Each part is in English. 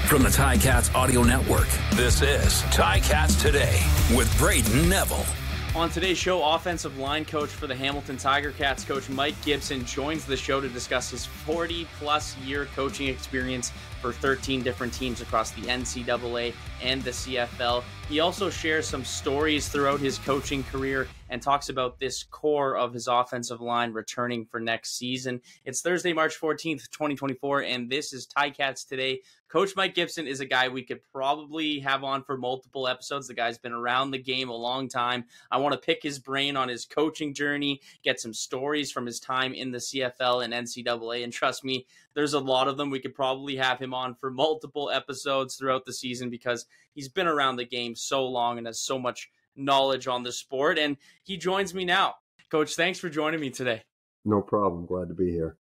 From the Ticats Audio Network, this is Ticats Today with Braden Neville. On today's show, offensive line coach for the Hamilton Tiger-Cats, Coach Mike Gibson, joins the show to discuss his 40-plus year coaching experience for 13 different teams across the NCAA and the CFL. He also shares some stories throughout his coaching career and talks about this core of his offensive line returning for next season. It's Thursday, March 14th, 2024, and this is Ticats Today. Coach Mike Gibson is a guy we could probably have on for multiple episodes. The guy's been around the game a long time. I want to pick his brain on his coaching journey, get some stories from his time in the CFL and NCAA, and trust me, there's a lot of them. We could probably have him on for multiple episodes throughout the season because he's been around the game so long and has so much knowledge on the sport. And he joins me now. Coach, thanks for joining me today. No problem. Glad to be here.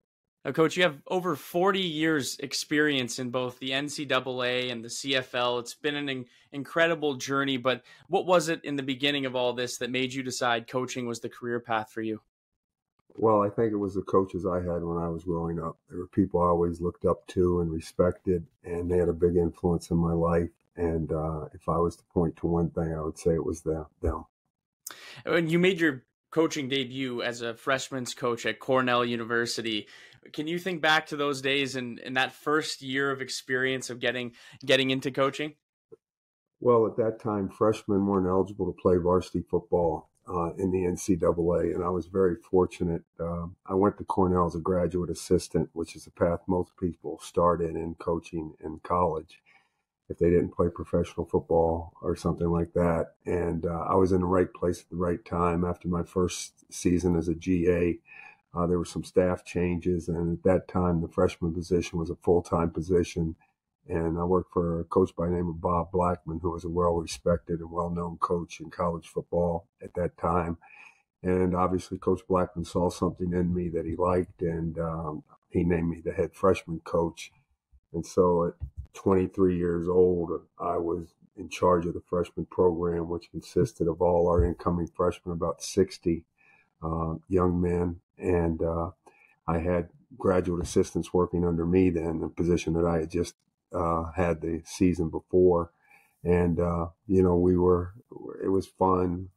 Now, Coach, you have over 40 years experience in both the NCAA and the CFL. It's been an incredible journey, but what was it in the beginning of all this that made you decide coaching was the career path for you? Well, I think it was the coaches I had when I was growing up. There were people I always looked up to and respected, and they had a big influence in my life. And if I was to point to one thing, I would say it was them. And you made your coaching debut as a freshman's coach at Cornell University. Can you think back to those days and that first year of experience of getting into coaching? Well, at that time, freshmen weren't eligible to play varsity football in the NCAA, and I was very fortunate. I went to Cornell as a graduate assistant, which is a path most people start in coaching in college if they didn't play professional football or something like that. And I was in the right place at the right time. After my first season as a GA, there were some staff changes, and at that time, the freshman position was a full-time position. And I worked for a coach by the name of Bob Blackman, who was a well-respected and well-known coach in college football at that time. And obviously, Coach Blackman saw something in me that he liked, and he named me the head freshman coach. And so at 23 years old, I was in charge of the freshman program, which consisted of all our incoming freshmen, about 60 young men. And I had graduate assistants working under me then, a position that I had just had the season before. And, it was fun.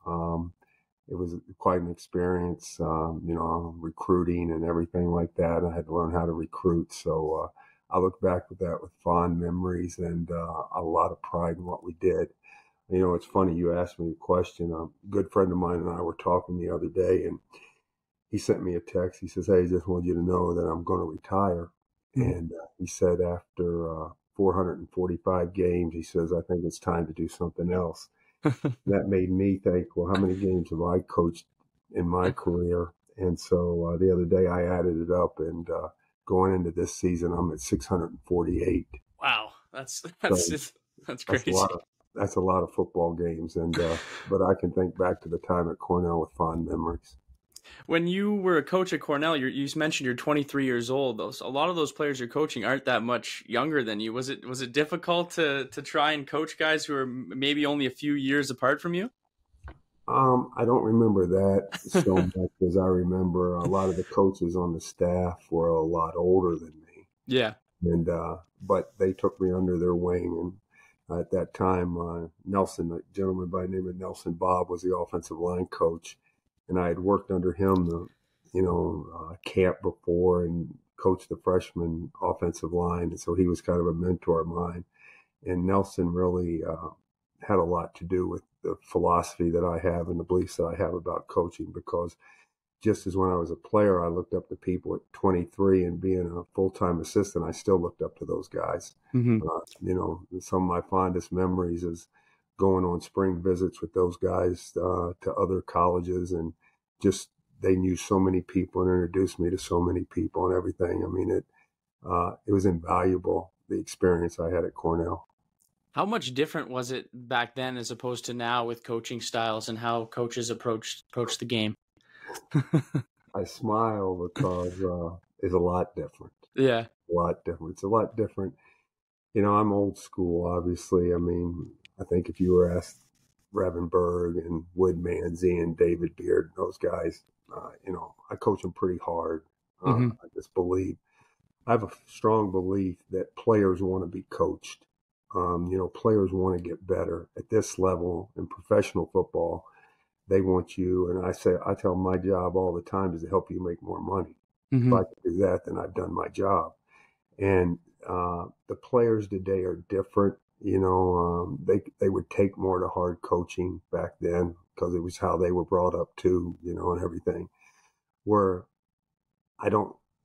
It was quite an experience, recruiting and everything like that. I had to learn how to recruit. So I look back with that with fond memories and a lot of pride in what we did. You know, it's funny you asked me the question. A good friend of mine and I were talking the other day, and he sent me a text. He says, "Hey, I just want you to know that I'm going to retire." And he said after 445 games, he says, "I think it's time to do something else." That made me think, well, how many games have I coached in my career? And so the other day I added it up, and going into this season, I'm at 648. Wow, that's crazy. That's a lot of football games, and but I can think back to the time at Cornell with fond memories. When you were a coach at Cornell, you mentioned you're 23 years old. A lot of those players you're coaching aren't that much younger than you. Was it difficult to try and coach guys who are maybe only a few years apart from you? I don't remember that so much as I remember a lot of the coaches on the staff were a lot older than me. Yeah. And but they took me under their wing, and at that time, Nelson, a gentleman by the name of Nelson Bob, was the offensive line coach. And I had worked under him, camp before and coached the freshman offensive line. And so he was kind of a mentor of mine. And Nelson really had a lot to do with the philosophy that I have and the beliefs that I have about coaching, because just as when I was a player, I looked up to people at 23, and being a full-time assistant, I still looked up to those guys. Mm-hmm. Some of my fondest memories is going on spring visits with those guys to other colleges, and just they knew so many people and introduced me to so many people and everything. I mean, it was invaluable, the experience I had at Cornell. How much different was it back then as opposed to now with coaching styles and how coaches approach the game? I smile because it's a lot different. Yeah. A lot different. It's a lot different. I'm old school, obviously. I mean, I think if you were asked Revenberg and Woodmansey and David Beard, those guys, I coach them pretty hard. I just believe, I have a strong belief that players want to be coached. Players want to get better at this level in professional football. They want you, and I tell them my job all the time is to help you make more money. If I can do that, then I've done my job. And the players today are different. They would take more to hard coaching back then because it was how they were brought up too, and everything. Where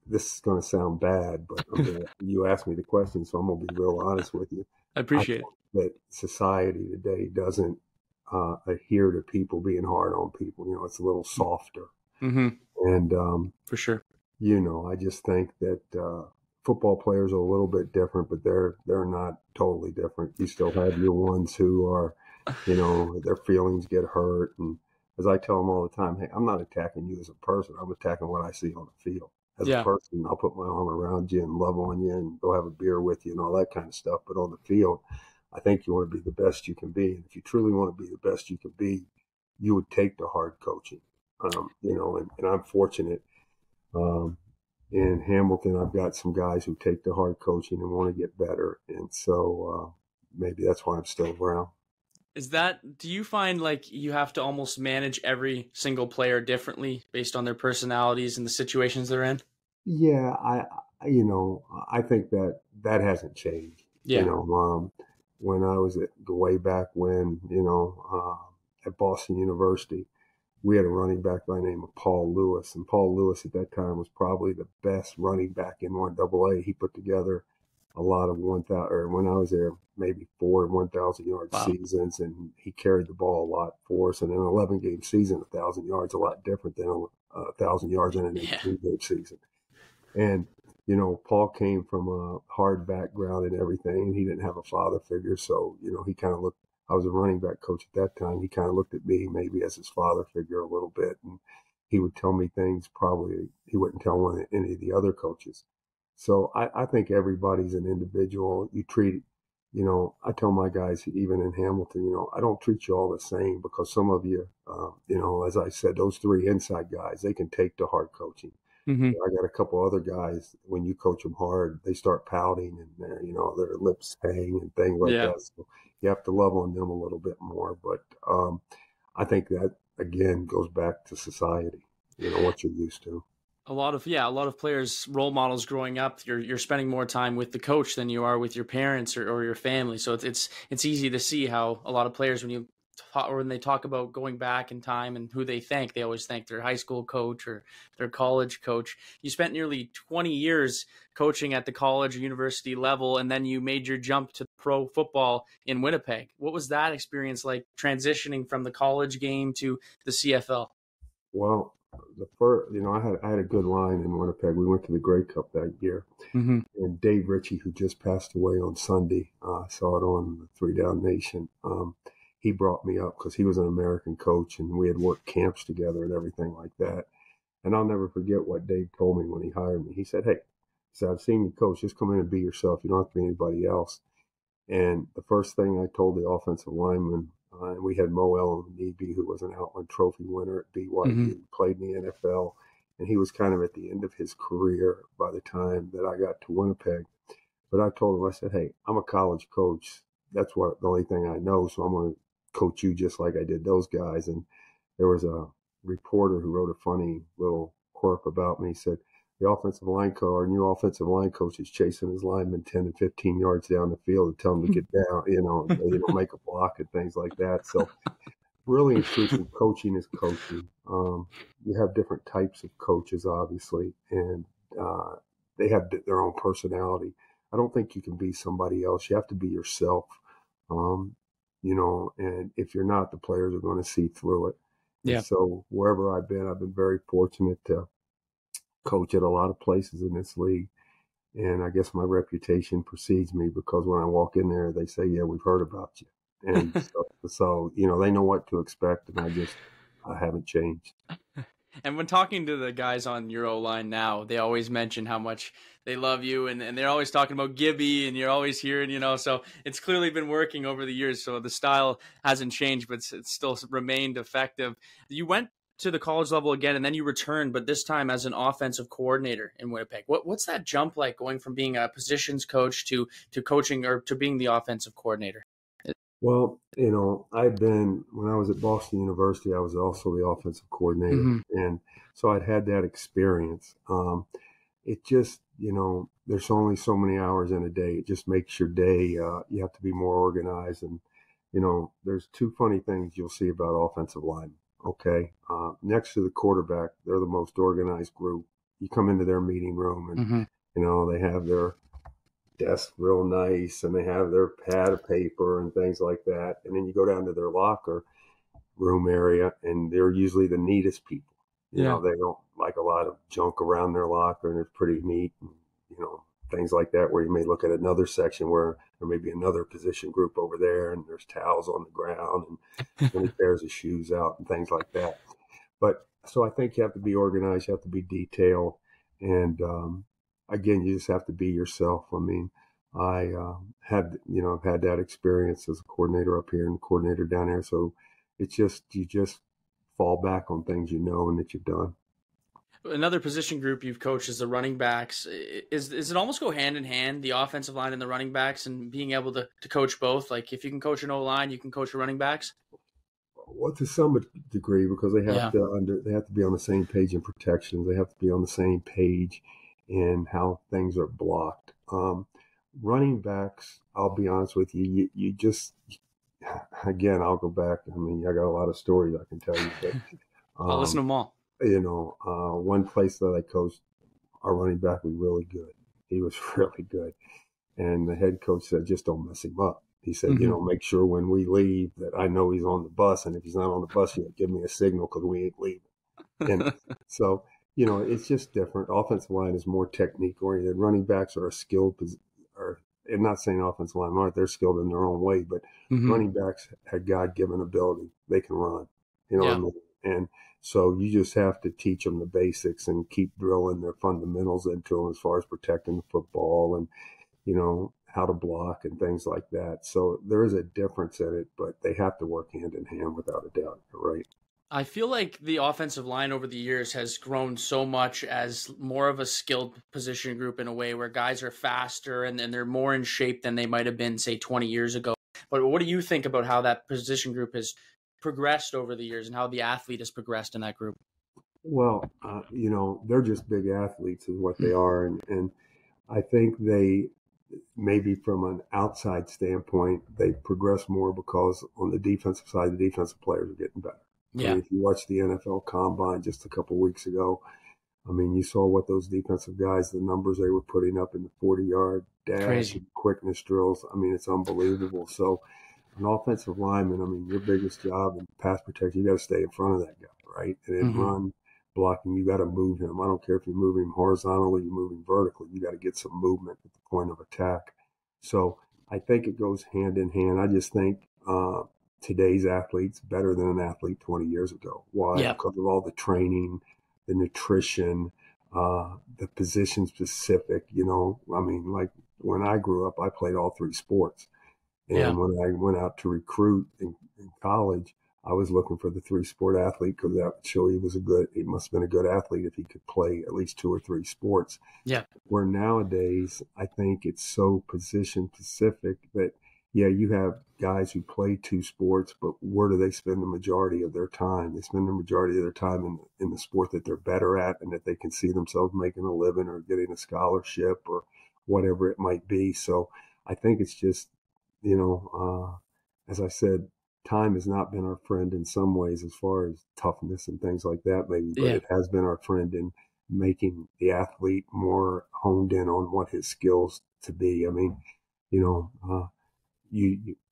this is going to sound bad, but you asked me the question, so I'm going to be real honest with you. I appreciate it. That society today doesn't adhere to people being hard on people. It's a little softer. And for sure. I just think that football players are a little bit different, but they're not totally different. You still have your ones who are, their feelings get hurt. And as I tell them all the time, hey, I'm not attacking you as a person. I'm attacking what I see on the field. As a person, I'll put my arm around you and love on you and go have a beer with you and all that kind of stuff. But on the field, I think you want to be the best you can be. And if you truly want to be the best you can be, you would take the hard coaching, and I'm fortunate. In Hamilton, I've got some guys who take the hard coaching and want to get better. And so maybe that's why I'm still around. Do you find like you have to almost manage every single player differently based on their personalities and the situations they're in? Yeah, I think that hasn't changed. Yeah. When I was way back when, at Boston University, we had a running back by the name of Paul Lewis. And Paul Lewis at that time was probably the best running back in 1AA. He put together a lot of 1,000, or when I was there, maybe 4 1,000-yard seasons. And he carried the ball a lot for us. And in an 11-game season, 1,000 yards, a lot different than 1,000 yards in an 18-game season. And, Paul came from a hard background and everything. He didn't have a father figure. So, he kind of looked, I was a running back coach at that time. He kind of looked at me maybe as his father figure a little bit. And he would tell me things probably he wouldn't tell any of the other coaches. So I think everybody's an individual. You treat, I tell my guys, even in Hamilton, I don't treat you all the same because some of you, as I said, those 3 inside guys, they can take to hard coaching. I got a couple other guys, when you coach them hard, they start pouting and their lips hang and things like that. So you have to love on them a little bit more. But I think that, again, goes back to society, what you're used to. A lot of players, role models growing up, you're spending more time with the coach than you are with your parents or your family. So it's easy to see how a lot of players, when they talk about going back in time and who they thank, they always thank their high school coach or their college coach. You spent nearly 20 years coaching at the college or university level, and then you made your jump to pro football in Winnipeg. What was that experience like, transitioning from the college game to the CFL? Well, the first, I had a good line in Winnipeg. We went to the Grey Cup that year, and Dave Ritchie, who just passed away on Sunday, saw it on the 3 Down Nation. He brought me up because he was an American coach, and we had worked camps together and everything like that. And I'll never forget what Dave told me when he hired me. He said, "Hey," he said, "I've seen you coach. Just come in and be yourself. You don't have to be anybody else." And the first thing I told the offensive lineman, and we had Mo El-Nebi, who was an Outland Trophy winner at BYU, played in the NFL, and he was kind of at the end of his career by the time that I got to Winnipeg. But I told him, I said, "Hey, I'm a college coach. That's the only thing I know, so I'm going to coach you just like I did those guys." And there was a reporter who wrote a funny little quirk about me. He said, our new offensive line coach is chasing his linemen 10 and 15 yards down the field and tell them to get down, make a block and things like that. So really and truthfully, coaching is coaching. You have different types of coaches, obviously, and they have their own personality. I don't think you can be somebody else. You have to be yourself. And if you're not, the players are going to see through it. Yeah. And so wherever I've been very fortunate to coach at a lot of places in this league. And I guess my reputation precedes me because when I walk in there, they say, "Yeah, we've heard about you." And so, they know what to expect. And I haven't changed. And when talking to the guys on your O-line now, they always mention how much they love you, and they're always talking about Gibby, and you're always hearing, so it's clearly been working over the years. So the style hasn't changed, but it's still remained effective. You went to the college level again, and then you returned, but this time as an offensive coordinator in Winnipeg. What's that jump like, going from being a positions coach to coaching, or to being the offensive coordinator? Well, when I was at Boston University, I was also the offensive coordinator. Mm-hmm. And so I'd had that experience. It just, there's only so many hours in a day. It just makes your day, you have to be more organized. And, there's two funny things you'll see about offensive linemen. Okay. Next to the quarterback, they're the most organized group. You come into their meeting room and, Mm-hmm. they have their desk real nice and they have their pad of paper and things like that. And then you go down to their locker room area and they're usually the neatest people. They don't like a lot of junk around their locker, and it's pretty neat. And, things like that, where you may look at another section where there may be another position group over there and there's towels on the ground and 20 pairs of shoes out and things like that. But so I think you have to be organized, you have to be detailed. And, again, you just have to be yourself. I mean, I I've had that experience as a coordinator up here and a coordinator down there. So it's just, you just fall back on things and that you've done. Another position group you've coached is the running backs. Is it almost go hand in hand, the offensive line and the running backs, and being able to coach both? Like, if you can coach an O-line, you can coach the running backs? Well, to some degree, because they have to be on the same page in protections. They have to be on the same page in how things are blocked. Running backs, I'll be honest with you, you just, again, I'll go back. I mean, I got a lot of stories I can tell you, but I'll listen to them all. One place that I coached, our running back was really good. He was really good. And the head coach said, just don't mess him up. He said, make sure when we leave that I know he's on the bus. And if he's not on the bus yet, give me a signal because we ain't leaving. And so, it's just different. Offensive line is more technique oriented. Running backs are a skilled, I'm not saying offensive line aren't. They're skilled in their own way, but running backs had God-given ability. They can run, what I mean? And so you just have to teach them the basics and keep drilling their fundamentals into them as far as protecting the football and, how to block and things like that. So there is a difference in it, but they have to work hand in hand without a doubt. You're right. I feel like the offensive line over the years has grown so much as more of a skilled position group in a way, where guys are faster and they're more in shape than they might have been, say, 20 years ago. But what do you think about how that position group has progressed over the years and how the athlete has progressed in that group? Well, they're just big athletes is what they are. And I think they, maybe from an outside standpoint, they progress more because on the defensive side, the defensive players are getting better. Yeah. I mean, if you watch the NFL Combine just a couple of weeks ago, I mean, you saw what those defensive guys, the numbers they were putting up in the 40-yard dash and quickness drills. I mean, it's unbelievable. So an offensive lineman, I mean, your biggest job in pass protection, you got to stay in front of that guy, right? And then run blocking, you got to move him. I don't care if you're moving him horizontally, you're moving vertically. You got to get some movement at the point of attack. So I think it goes hand in hand. I just think today's athlete's better than an athlete 20 years ago. Why? Yeah. Because of all the training, the nutrition, the position specific, I mean, like when I grew up, I played all three sports. And when I went out to recruit in college, I was looking for the three-sport athlete because that would show he must have been a good athlete if he could play at least two or three sports. Yeah. Where nowadays, I think it's so position specific that, you have guys who play two sports, but where do they spend the majority of their time? They spend the majority of their time in the sport that they're better at and that they can see themselves making a living or getting a scholarship or whatever it might be. So I think it's just, as I said, time has not been our friend in some ways as far as toughness and things like that, maybe, but it has been our friend in making the athlete more honed in on what his skills to be. I mean,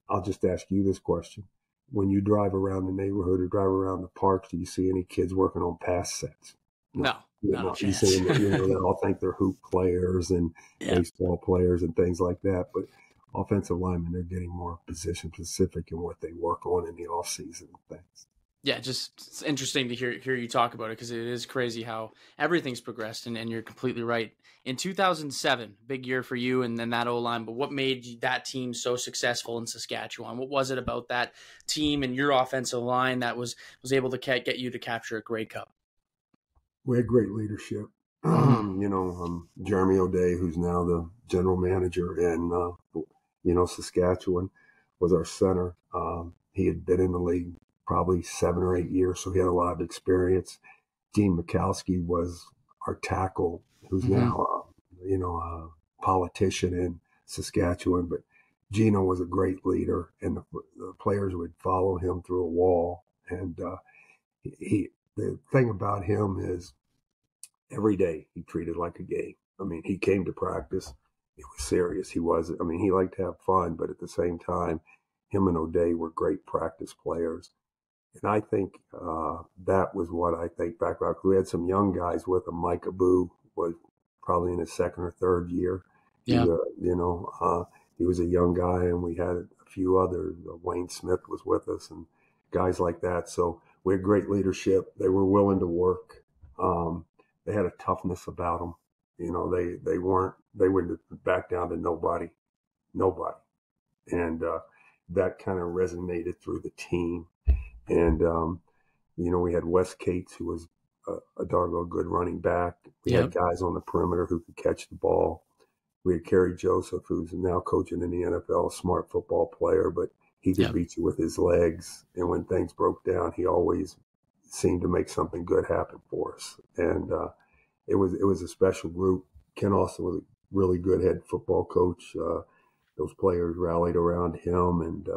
I'll just ask you this question. When you drive around the neighborhood or drive around the parks, do you see any kids working on pass sets? No, not a chance. You see them, they all think they're hoop players and baseball players and things like that, but offensive linemen, they're getting more position specific in what they work on in the off season and things. Yeah, just it's interesting to hear you talk about it because it is crazy how everything's progressed, and you're completely right. In 2007, big year for you and then that O-line, but what made that team so successful in Saskatchewan? What was it about that team and your offensive line that was able to get you to capture a Grey Cup? We had great leadership. Jeremy O'Day, who's now the general manager in, Saskatchewan, was our center. He had been in the league probably 7 or 8 years, so he had a lot of experience. Gene Mikowski was our tackle, who's now, a politician in Saskatchewan. But Gino was a great leader, and the players would follow him through a wall. And the thing about him is every day he treated like a game. I mean, he came to practice. It was serious. He liked to have fun, but at the same time, him and O'Day were great practice players. And I think that was what I think back about. We had some young guys with him. Mike Abu was probably in his second or third year. Yeah. He was a young guy, and we had a few others. Wayne Smith was with us and guys like that. So we had great leadership. They were willing to work. They had a toughness about them. They wouldn't back down to nobody. And that kind of resonated through the team. And, we had Wes Cates, who was a darn good running back. We had guys on the perimeter who could catch the ball. We had Kerry Joseph, who's now coaching in the NFL, a smart football player, but he could beat you with his legs. And when things broke down, he always seemed to make something good happen for us. And it was a special group. Ken Austin was a really good head football coach. Those players rallied around him, and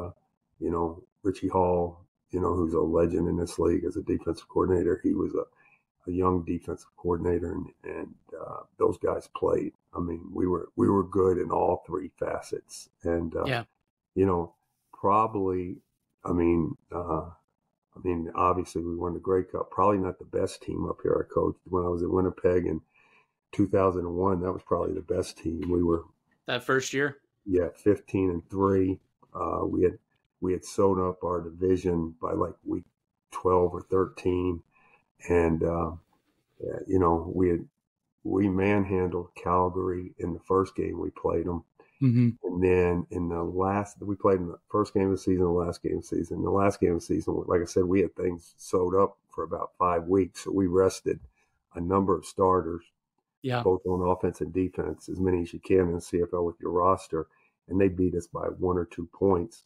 Richie Hall, who's a legend in this league as a defensive coordinator. He was a young defensive coordinator, and those guys played. I mean, we were good in all three facets, and probably, obviously we won the Grey Cup. Probably not the best team up here I coached when I was in Winnipeg in 2001. That was probably the best team. We were that first year. Yeah, 15-3. We had sewn up our division by like week 12 or 13, and we manhandled Calgary in the first game we played them, and then we played in the first game of the season, the last game of the season. The last game of the season, like I said, we had things sewed up for about 5 weeks, so we rested a number of starters. Yeah. Both on offense and defense, as many as you can in the CFL with your roster, and they beat us by 1 or 2 points.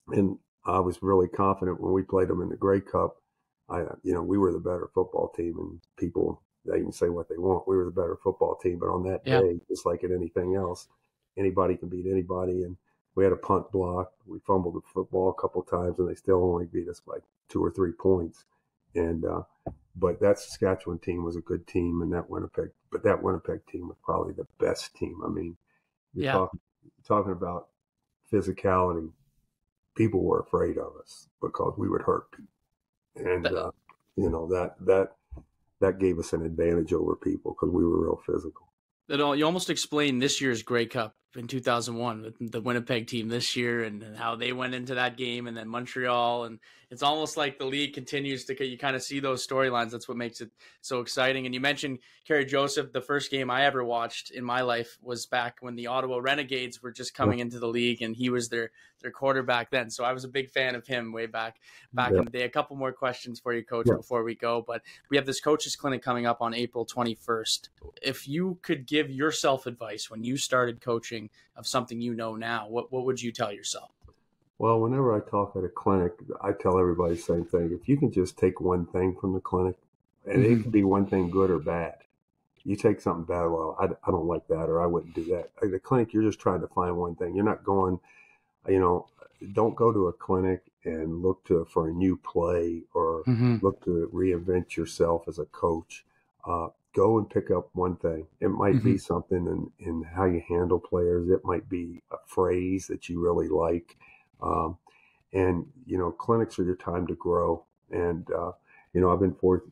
And I was really confident when we played them in the Grey Cup. We were the better football team, and people, they can say what they want. We were the better football team, but on that day, just like in anything else, anybody can beat anybody. And we had a punt block. We fumbled the football a couple times, and they still only beat us by 2 or 3 points. And but that Saskatchewan team was a good team, and that Winnipeg team was probably the best team. I mean, you're talking about physicality. People were afraid of us because we would hurt people, and that gave us an advantage over people because we were real physical. You almost explained this year's Grey Cup in 2001 with the Winnipeg team this year and how they went into that game, and then Montreal, and it's almost like the league continues to, you kind of see those storylines. That's what makes it so exciting. And you mentioned Kerry Joseph. The first game I ever watched in my life was back when the Ottawa Renegades were just coming into the league, and he was their quarterback then. So I was a big fan of him way back in the day. A couple more questions for you, Coach, before we go. But we have this coaches clinic coming up on April 21st. If you could give yourself advice when you started coaching of something you know now, what would you tell yourself? Well, whenever I talk at a clinic, I tell everybody the same thing. If you can just take one thing from the clinic, and it could be one thing good or bad. You take something bad, well, I don't like that, or I wouldn't do that. At the clinic, you're just trying to find one thing. You're not going, don't go to a clinic and look for a new play or look to reinvent yourself as a coach. Go and pick up one thing. It might be something in how you handle players. It might be a phrase that you really like. Clinics are your time to grow. And,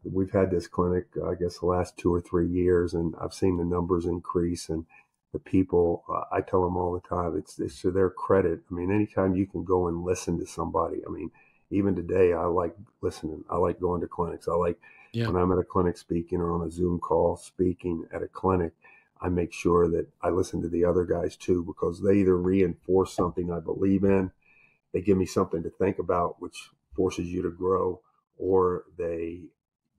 we've had this clinic, I guess, the last 2 or 3 years, and I've seen the numbers increase, and the people, I tell them all the time, it's to their credit. I mean, anytime you can go and listen to somebody, I mean, even today, I like listening. I like going to clinics. I like when I'm at a clinic speaking or on a Zoom call speaking at a clinic, I make sure that I listen to the other guys too, because they either reinforce something I believe in, they give me something to think about, which forces you to grow, or they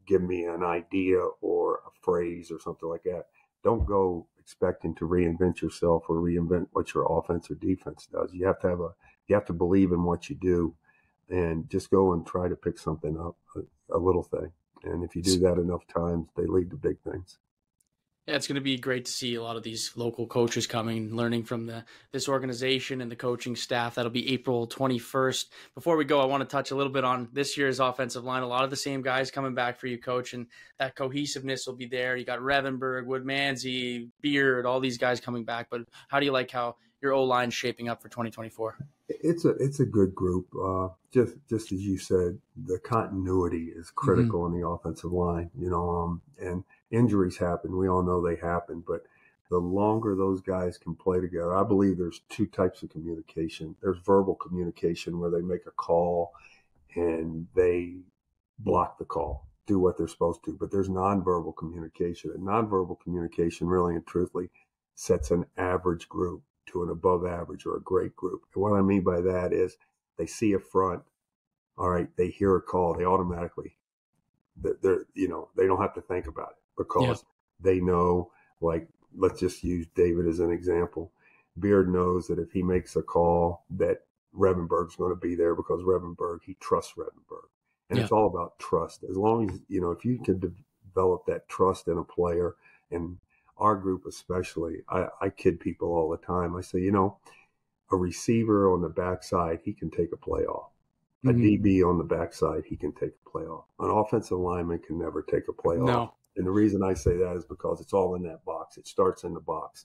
give me an idea or a phrase or something like that. Don't go expecting to reinvent yourself or reinvent what your offense or defense does. You have to believe in what you do, and just go and try to pick something up, a little thing. And if you do that enough times, they lead to big things. Yeah, it's going to be great to see a lot of these local coaches coming, learning from this organization and the coaching staff. That'll be April 21st. Before we go, I want to touch a little bit on this year's offensive line. A lot of the same guys coming back for you, Coach, and that cohesiveness will be there. You got Revenberg, Woodmansey, Beard, all these guys coming back. But how do you like how your O-line's shaping up for 2024? It's a good group. Just as you said, the continuity is critical in the offensive line. And injuries happen. We all know they happen. But the longer those guys can play together, I believe there's two types of communication. There's verbal communication where they make a call and they block the call, do what they're supposed to. But there's nonverbal communication. And nonverbal communication, really and truthfully, sets an average group to an above average or a great group. And what I mean by that is they see a front, all right, they hear a call, they automatically, they don't have to think about it because they know, like, let's just use David as an example. Beard knows that if he makes a call that Revenberg's going to be there because he trusts Revenberg. And it's all about trust. As long as, if you can develop that trust in a player, and our group especially, I kid people all the time. I say, a receiver on the backside, he can take a play off. A DB on the backside, he can take a play off. An offensive lineman can never take a play off. And the reason I say that is because it's all in that box. It starts in the box.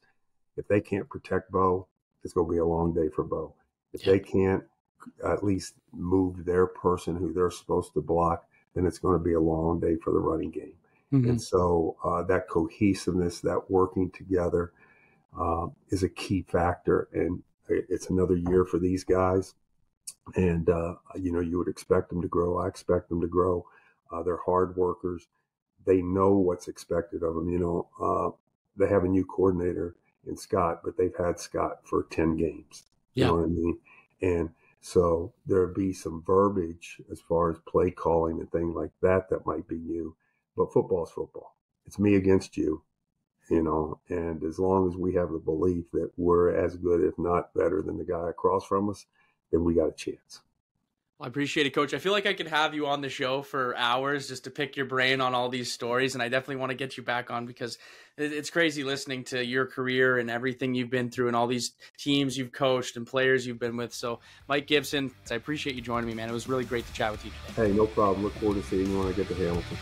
If they can't protect Bo, it's going to be a long day for Bo. If they can't at least move their person who they're supposed to block, then it's going to be a long day for the running game. And so that cohesiveness, that working together is a key factor. And it's another year for these guys. And, you would expect them to grow. I expect them to grow. They're hard workers. They know what's expected of them. They have a new coordinator in Scott, but they've had Scott for 10 games. You know what I mean? And so there'll be some verbiage as far as play calling and things like that might be new. But football's football. It's me against you, and as long as we have the belief that we're as good, if not better, than the guy across from us, then we got a chance. I appreciate it, Coach. I feel like I could have you on the show for hours just to pick your brain on all these stories, and I definitely want to get you back on because it's crazy listening to your career and everything you've been through and all these teams you've coached and players you've been with. So, Mike Gibson, I appreciate you joining me, man. It was really great to chat with you today. Hey, no problem. Look forward to seeing you when I get to Hamilton.